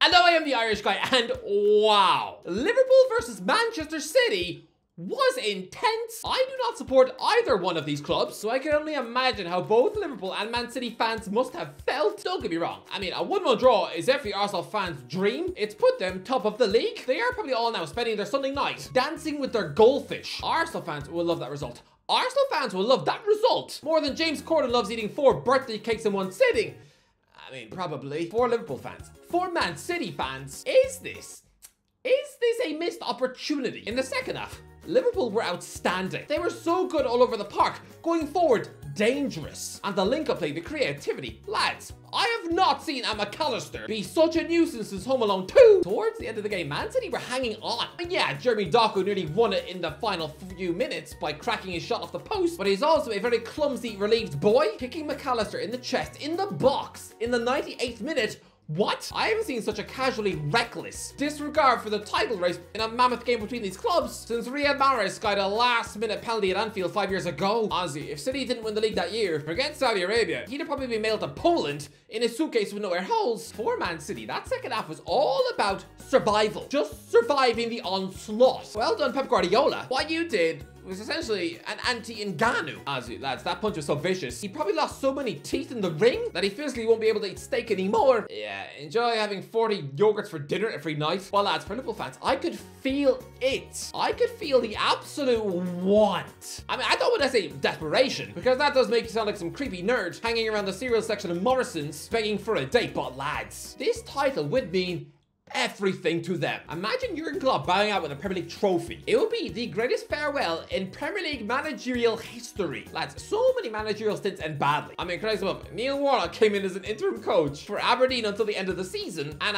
Hello, I am the Irish guy, and wow, Liverpool versus Manchester City was intense. I do not support either one of these clubs, so I can only imagine how both Liverpool and Man City fans must have felt. Don't get me wrong, I mean, a 1-1 draw is every Arsenal fan's dream. It's put them top of the league. They are probably all now spending their Sunday night dancing with their goldfish. Arsenal fans will love that result. Arsenal fans will love that result more than James Corden loves eating 4 birthday cakes in one sitting. I mean, probably. For Liverpool fans, for Man City fans, is this a missed opportunity? In the second half, Liverpool were outstanding. They were so good all over the park, going forward, dangerous. And the link-up play, the creativity. Lads, I have not seen a MacAllister be such a nuisance since Home Alone 2. Towards the end of the game, Man City were hanging on. And yeah, Jeremy Doku nearly won it in the final few minutes by cracking his shot off the post, but he's also a very clumsy, relieved boy, kicking MacAllister in the chest, in the box, in the 98th minute. What? I haven't seen such a casually reckless disregard for the title race in a mammoth game between these clubs since Riyad Mahrez skied a last-minute penalty at Anfield 5 years ago. Honestly, if City didn't win the league that year against Saudi Arabia, he'd have probably been mailed to Poland in a suitcase with no air holes. For Man City, that second half was all about survival. Just surviving the onslaught. Well done, Pep Guardiola. What you did was essentially an anti-Ngannou. Honestly, lads, that punch was so vicious. He probably lost so many teeth in the ring that he physically won't be able to eat steak anymore. Yeah, enjoy having 40 yogurts for dinner every night. Well, lads, for Liverpool fans, I could feel it. I could feel the absolute want. I mean, I don't want to say desperation, because that does make you sound like some creepy nerd hanging around the cereal section of Morrison's begging for a date. But lads, this title would mean everything to them. Imagine Jurgen Klopp bowing out with a Premier League trophy. It would be the greatest farewell in Premier League managerial history. Lads, so many managerial stints end badly. I mean, can I sum up? Neil Warnock came in as an interim coach for Aberdeen until the end of the season, and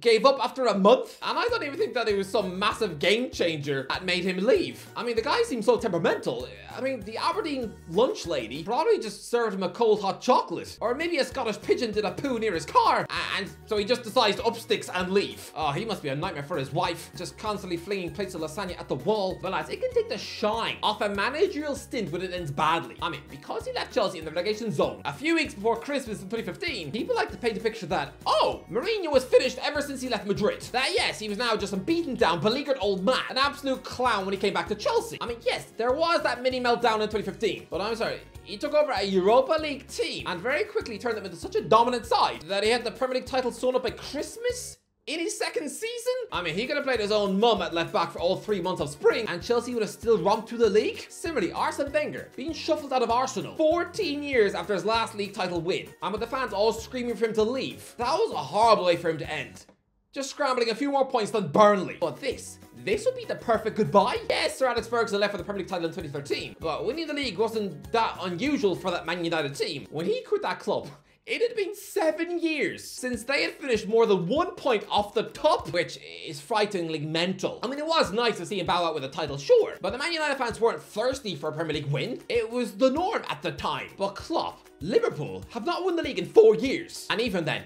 gave up after a month, and I don't even think that it was some massive game changer that made him leave. I mean, the guy seems so temperamental. I mean, the Aberdeen lunch lady probably just served him a cold hot chocolate, or maybe a Scottish pigeon did a poo near his car, and so he just decides to up sticks and leave. Oh, he must be a nightmare for his wife, just constantly flinging plates of lasagna at the wall. But lads, it can take the shine off a managerial stint when it ends badly. I mean, because he left Chelsea in the relegation zone a few weeks before Christmas in 2015, people like to paint a picture that, oh, Mourinho was finished ever since he left Madrid. That yes, he was now just a beaten down, beleaguered old man, an absolute clown when he came back to Chelsea. I mean, yes, there was that mini meltdown in 2015, but I'm sorry, he took over a Europa League team and very quickly turned them into such a dominant side that he had the Premier League title sewn up by Christmas in his second season. I mean, he could have played his own mum at left back for all 3 months of spring and Chelsea would have still romped through the league. Similarly, Arsene Wenger being shuffled out of Arsenal 14 years after his last league title win, and with the fans all screaming for him to leave. That was a horrible way for him to end. Just scrambling a few more points than Burnley. But this would be the perfect goodbye. Yes, Sir Alex Ferguson left for the Premier League title in 2013, but winning the league wasn't that unusual for that Man United team. When he quit that club, it had been 7 years since they had finished more than 1 point off the top, which is frighteningly mental. I mean, it was nice to see him bow out with a title, sure, but the Man United fans weren't thirsty for a Premier League win. It was the norm at the time. But Klopp, Liverpool have not won the league in 4 years. And even then,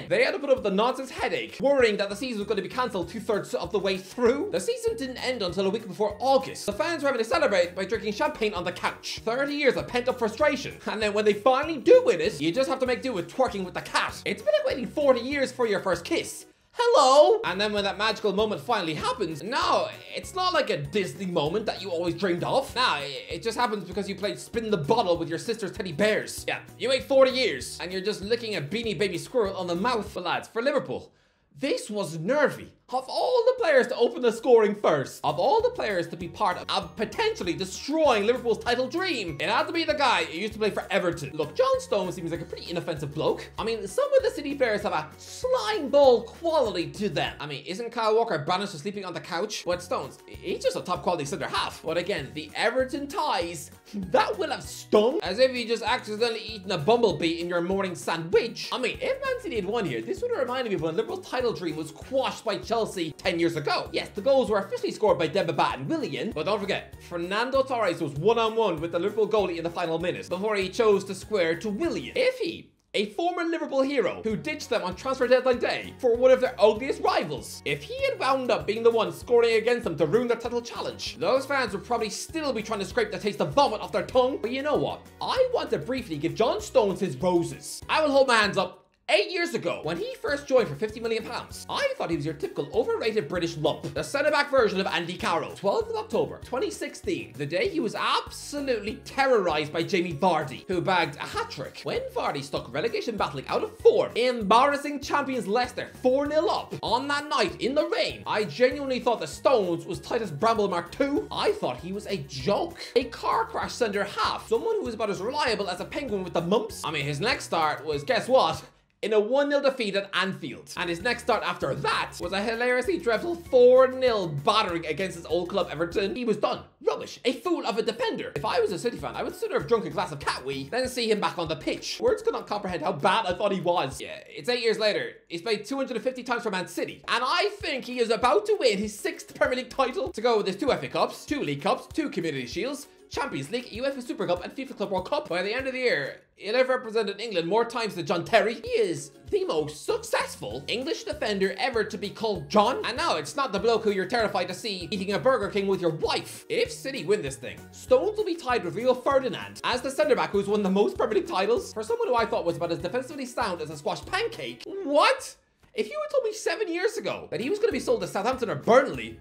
they had to put up with the nonsense headache, worrying that the season was going to be cancelled 2/3 of the way through. The season didn't end until a week before August. The fans were having to celebrate by drinking champagne on the couch. 30 years of pent-up frustration. And then when they finally do win it, you just have to make do with twerking with the cat. It's been like waiting 40 years for your first kiss. Hello! And then when that magical moment finally happens, no, it's not like a Disney moment that you always dreamed of. Nah, it just happens because you played spin the bottle with your sister's teddy bears. Yeah, you wait 40 years and you're just licking a beanie baby squirrel on the mouth. But lads, for Liverpool, this was nervy. Of all the players to open the scoring first, of all the players to be part of potentially destroying Liverpool's title dream, it had to be the guy who used to play for Everton. Look, John Stones seems like a pretty inoffensive bloke. I mean, some of the City players have a slime ball quality to them. I mean, isn't Kyle Walker banished for sleeping on the couch? But Stones, he's just a top quality centre half. But again, the Everton ties, that will have stung. As if you just accidentally eaten a bumblebee in your morning sandwich. I mean, if Man City had won here, this would have reminded me of when Liverpool's title dream was quashed by Chelsea 10 years ago. Yes, the goals were officially scored by Demba and Willian, but don't forget, Fernando Torres was one-on-one with the Liverpool goalie in the final minute before he chose to square to Willian. If he, a former Liverpool hero who ditched them on transfer deadline day for one of their ugliest rivals, if he had wound up being the one scoring against them to ruin their title challenge, those fans would probably still be trying to scrape the taste of vomit off their tongue. But you know what? I want to briefly give John Stones his roses. I will hold my hands up 8 years ago, when he first joined for £50 million, I thought he was your typical overrated British lump, the centre-back version of Andy Carroll. 12th of October 2016, the day he was absolutely terrorised by Jamie Vardy, who bagged a hat-trick. When Vardy stuck relegation battling out of form, embarrassing champions Leicester 4-0 up. On that night, in the rain, I genuinely thought the Stones was Titus Bramble Mark II. I thought he was a joke. A car crash centre-half, someone who was about as reliable as a penguin with the mumps. I mean, his next start was, guess what? In a 1-0 defeat at Anfield. And his next start after that was a hilariously dreadful 4-0 battering against his old club Everton. He was done. Rubbish. A fool of a defender. If I was a City fan, I would sooner have drunk a glass of catwee than see him back on the pitch. Words cannot comprehend how bad I thought he was. Yeah, it's 8 years later. He's played 250 times for Man City. And I think he is about to win his 6th Premier League title, to go with his 2 FA Cups, 2 League Cups, 2 Community Shields, Champions League, UEFA Super Cup, and FIFA Club World Cup. By the end of the year, he'll have represented England more times than John Terry. He is the most successful English defender ever to be called John. And now it's not the bloke who you're terrified to see eating a Burger King with your wife. If City win this thing, Stones will be tied with Rio Ferdinand as the centre-back who's won the most Premier League titles. For someone who I thought was about as defensively sound as a squash pancake. What? If you had told me 7 years ago that he was going to be sold to Southampton or Burnley,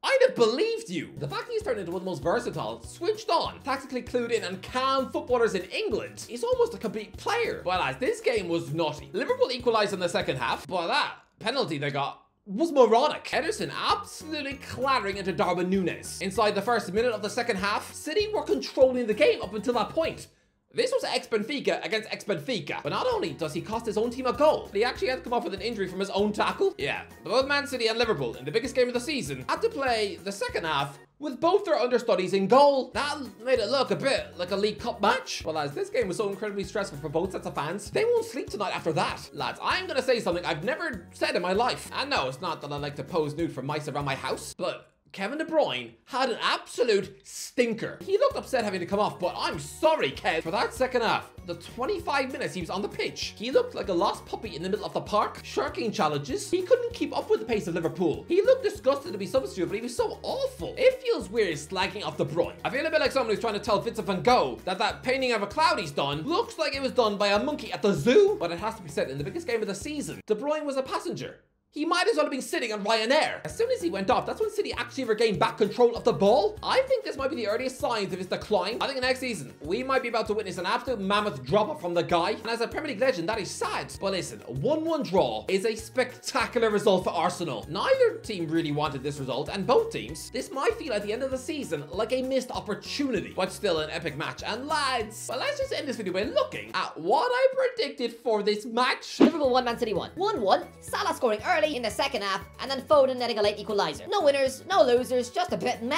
I'd have believed you. The fact he's turned into one of the most versatile, switched on, tactically clued in and calm footballers in England is almost a complete player. But as this game was naughty. Liverpool equalised in the second half, but that penalty they got was moronic. Ederson absolutely clattering into Darwin Núñez. Inside the first minute of the second half, City were controlling the game up until that point. This was ex-Benfica against ex-Benfica. But not only does he cost his own team a goal, but he actually had to come off with an injury from his own tackle. Yeah, both Man City and Liverpool, in the biggest game of the season, had to play the second half with both their understudies in goal. That made it look a bit like a League Cup match. Well, as this game was so incredibly stressful for both sets of fans, they won't sleep tonight after that. Lads, I'm gonna say something I've never said in my life. And no, it's not that I like to pose nude for mice around my house, but Kevin De Bruyne had an absolute stinker. He looked upset having to come off, but I'm sorry, Kev. For that second half, the 25 minutes he was on the pitch, he looked like a lost puppy in the middle of the park, shirking challenges. He couldn't keep up with the pace of Liverpool. He looked disgusted to be substituted, but he was so awful. It feels weird slagging off De Bruyne. I feel a bit like someone who's trying to tell Vincent van Gogh that painting of a cloud he's done looks like it was done by a monkey at the zoo. But it has to be said, in the biggest game of the season, De Bruyne was a passenger. He might as well have been sitting on Ryanair. As soon as he went off, that's when City actually regained back control of the ball. I think this might be the earliest signs of his decline. I think next season, we might be about to witness an absolute mammoth drop from the guy. And as a Premier League legend, that is sad. But listen, a 1-1 draw is a spectacular result for Arsenal. Neither team really wanted this result, and both teams, this might feel at the end of the season like a missed opportunity, but still an epic match. And lads, well, let's just end this video by looking at what I predicted for this match. Liverpool 1, Man City 1. 1-1, Salah scoring early in the second half, and then Foden netting a late equaliser. No winners, no losers, just a bit meh.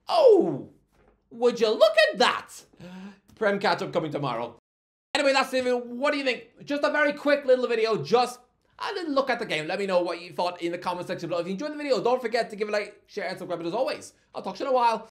Oh, would you look at that? Prem catch-up coming tomorrow. Anyway, that's the video. What do you think? Just a very quick little video, just a little look at the game. Let me know what you thought in the comment section below. If you enjoyed the video, don't forget to give a like, share, and subscribe. But as always, I'll talk to you in a while.